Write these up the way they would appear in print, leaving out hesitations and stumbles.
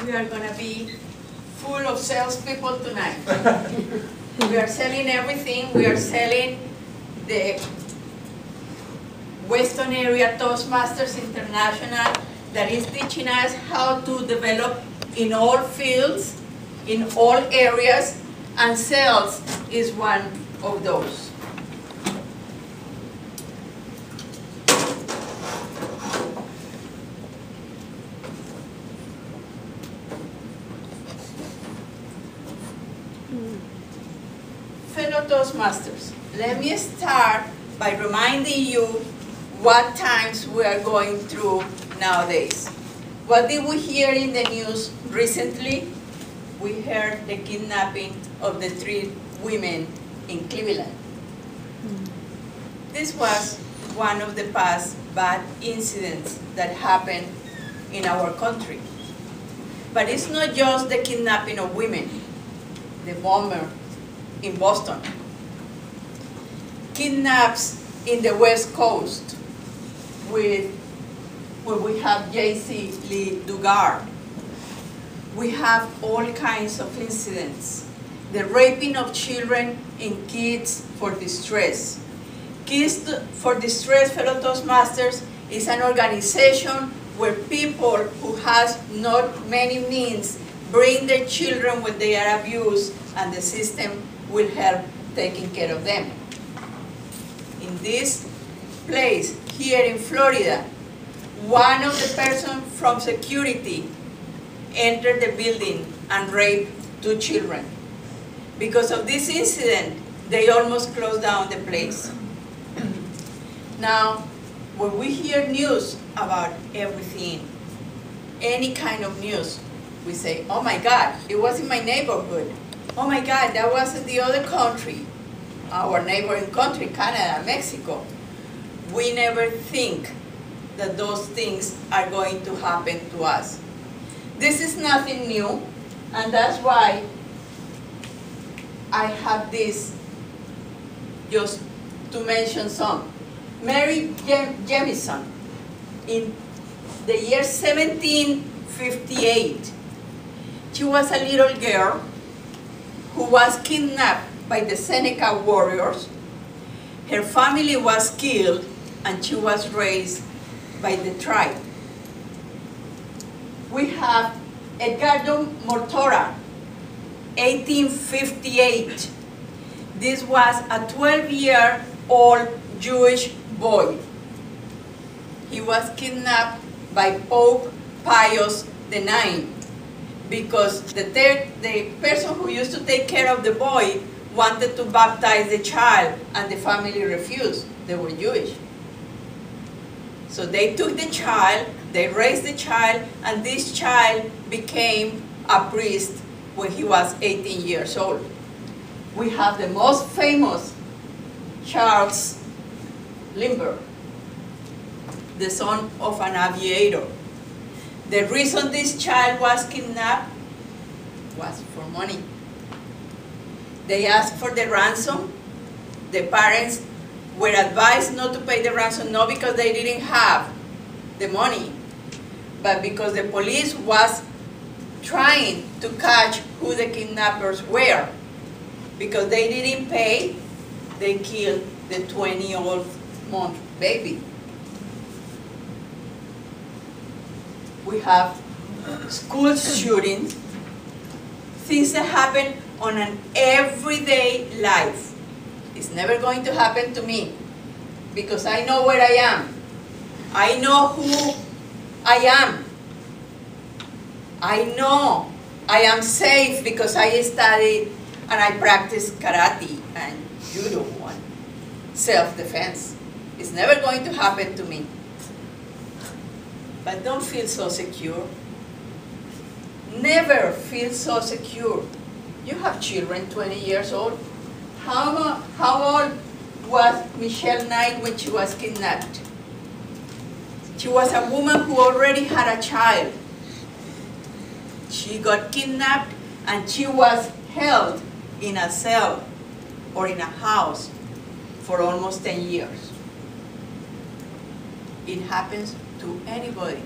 we are going to be full of salespeople tonight. We are selling everything. We are selling the Western Area Toastmasters International that is teaching us how to develop in all fields, in all areas, and sales is one of those. Fellow Toastmasters, let me start by reminding you what times we are going through nowadays. What did we hear in the news recently? We heard the kidnapping of the 3 women in Cleveland. This was one of the past bad incidents that happened in our country. But it's not just the kidnapping of women, the bomber in Boston, kidnaps in the West Coast where we have J.C. Lee Dugard. We have all kinds of incidents. The raping of children and Kids for Distress. Kids for Distress, fellow Toastmasters, is an organization where people who has not many means bring their children when they are abused, and the system will help taking care of them. In this place, here in Florida, one of the persons from security entered the building and raped 2 children. Because of this incident, they almost closed down the place. Now, when we hear news about everything, any kind of news, we say, oh my God, it was in my neighborhood. Oh my God, that was in the other country, our neighboring country, Canada, Mexico. We never think that those things are going to happen to us. This is nothing new, and that's why I have this, just to mention some. Mary Jemison, in the year 1758, she was a little girl who was kidnapped by the Seneca warriors. Her family was killed, and she was raised by the tribe. We have Edgardo Mortora, 1858. This was a 12-year-old Jewish boy. He was kidnapped by Pope Pius IX because the person who used to take care of the boy wanted to baptize the child, and the family refused. They were Jewish. So they took the child, they raised the child, and this child became a priest when he was 18 years old. We have the most famous Charles Lindbergh, the son of an aviator. The reason this child was kidnapped was for money. They asked for the ransom. The parents were advised not to pay the ransom, not because they didn't have the money, but because the police was trying to catch who the kidnappers were. Because they didn't pay, they killed the 20-month baby. We have school shootings, things that happen on an everyday life. It's never going to happen to me because I know where I am. I know who I am. I know I am safe because I studied and I practice karate and judo and self-defense. It's never going to happen to me. But don't feel so secure. Never feel so secure. You have children 20 years old. How old was Michelle Knight when she was kidnapped? She was a woman who already had a child. She got kidnapped and she was held in a cell or in a house for almost 10 years. It happens to anybody.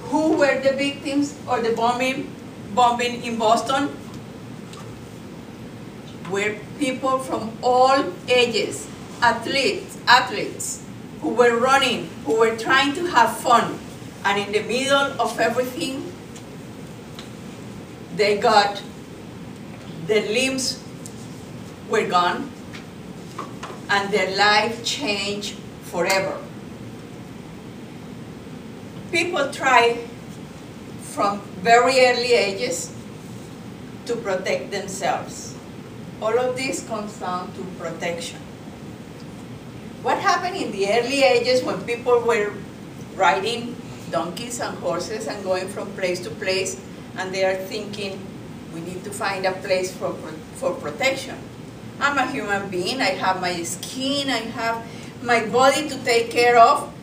Who were the victims of the bombing? bombing in Boston were people from all ages, athletes who were running, who were trying to have fun, and in the middle of everything, they got, their limbs were gone, and their life changed forever. People try from very early ages to protect themselves. All of this comes down to protection. What happened in the early ages when people were riding donkeys and horses and going from place to place, and they are thinking, we need to find a place for protection. I'm a human being, I have my skin, I have my body to take care of,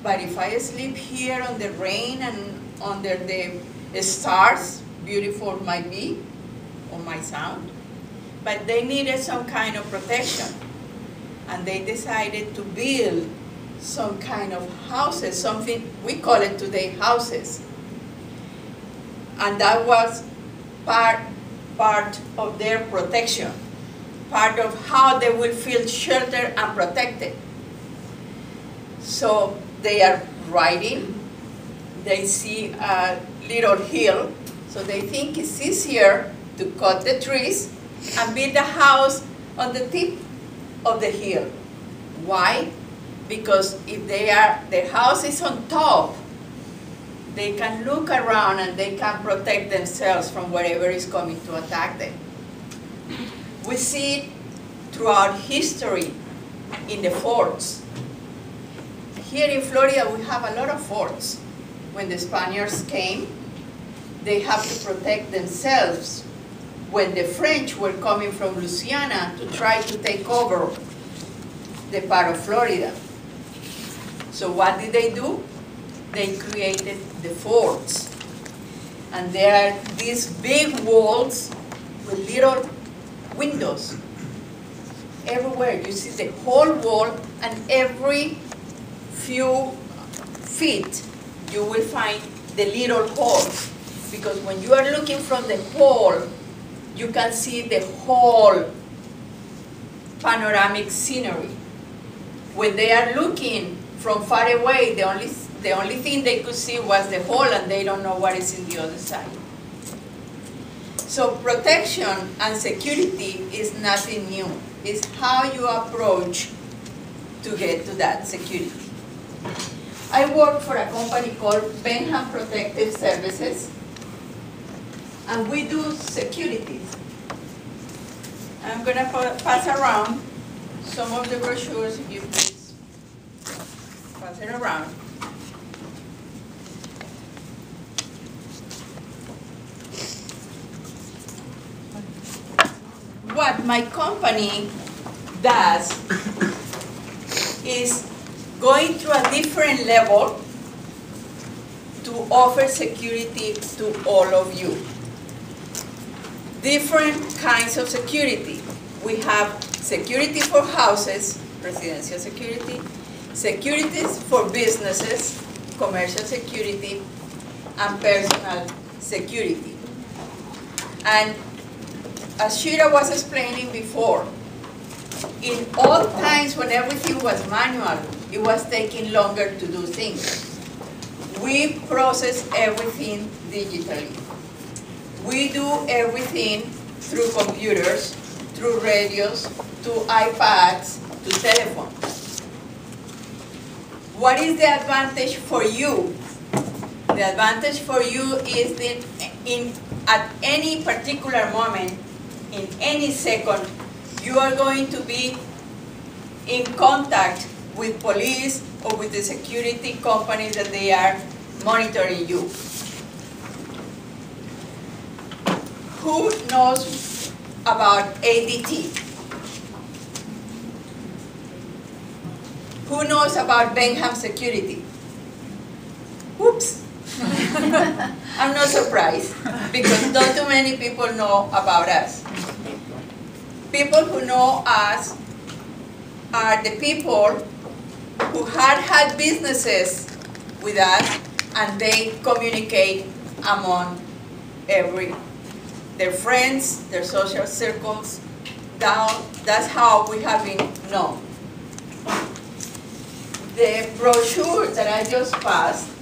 but if I sleep here on the rain and under the stars, beautiful might be, or might sound, but they needed some kind of protection. And they decided to build some kind of houses, something, we call it today houses. And that was part of their protection, part of how they will feel sheltered and protected. So they are riding, they see a little hill, so they think it's easier to cut the trees and build a house on the tip of the hill. Why? Because if the house is on top, they can look around and they can protect themselves from whatever is coming to attack them. We see it throughout history in the forts. Here in Florida, we have a lot of forts. When the Spaniards came, they have to protect themselves. When the French were coming from Louisiana to try to take over the part of Florida. So what did they do? They created the forts. And there are these big walls with little windows. Everywhere you see the whole wall, and every few feet you will find the little holes. Because when you are looking from the hole, you can see the whole panoramic scenery. When they are looking from far away, the only thing they could see was the hole, and they don't know what is in the other side. So protection and security is nothing new. It's how you approach to get to that security. I work for a company called Benham Protective Services, and we do security. I'm going to pass around some of the brochures, if you please pass it around. What my company does is going to a different level to offer security to all of you. Different kinds of security. We have security for houses, residential security, securities for businesses, commercial security, and personal security. And as Shira was explaining before, in old times when everything was manual, it was taking longer to do things. We process everything digitally. We do everything through computers, through radios, to iPads, to telephones. What is the advantage for you? The advantage for you is that at any particular moment, in any second, you are going to be in contact with police or with the security companies that they are monitoring you. Who knows about ADT? Who knows about Benham Security? Oops. I'm not surprised, because not too many people know about us. People who know us are the people who had businesses with us, and they communicate among every their friends, their social circles. That's how we have been known. The brochure that I just passed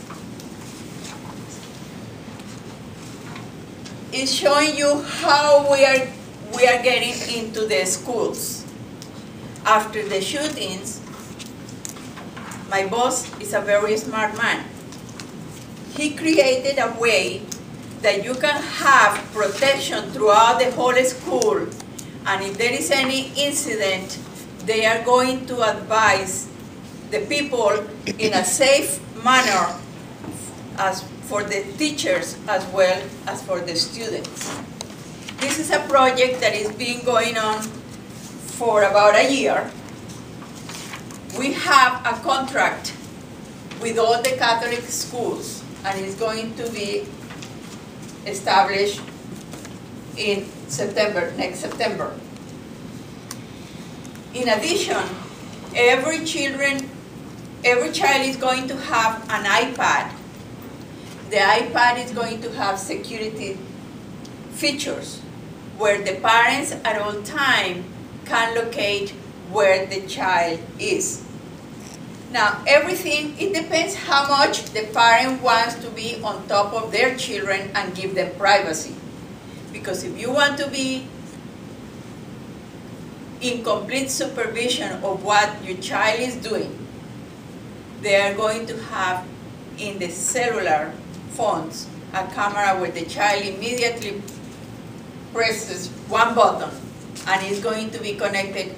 is showing you how we are getting into the schools. After the shootings, my boss is a very smart man. He created a way that you can have protection throughout the whole school, and if there is any incident, they are going to advise the people in a safe manner, as for the teachers as well as for the students. This is a project that is being going on for about a year. We have a contract with all the Catholic schools, and it's going to be established in September, next September. In addition, every child is going to have an iPad. The iPad is going to have security features where the parents at all time can locate where the child is. Now, everything, it depends how much the parent wants to be on top of their children and give them privacy. Because if you want to be in complete supervision of what your child is doing, they are going to have in the cellular phones a camera where the child immediately presses one button and is going to be connected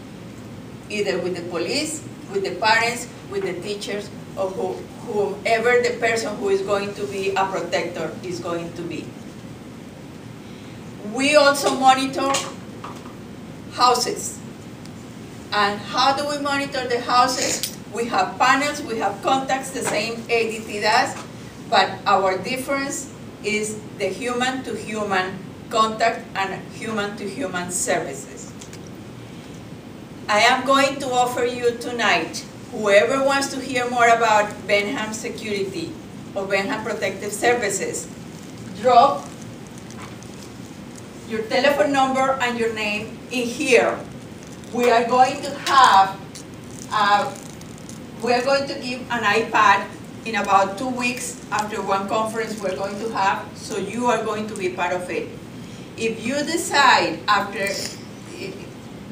either with the police, with the parents, with the teachers, or whoever the person who is going to be a protector is going to be. We also monitor houses. And how do we monitor the houses? We have panels, we have contacts, the same ADT does, but our difference is the human-to-human contact and human-to-human services. I am going to offer you tonight, whoever wants to hear more about Benham Security or Benham Protective Services, drop your telephone number and your name in here. We are going to have, we are going to give an iPad in about 2 weeks after one conference we're going to have, so you are going to be part of it. If you decide after,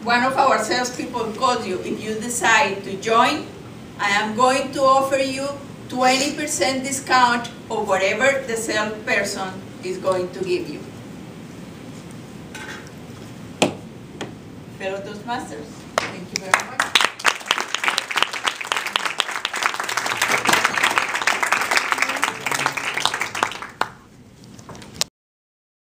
one of our salespeople calls you, if you decide to join, I am going to offer you 20% discount of whatever the salesperson is going to give you. Fellow Toastmasters, thank you very much.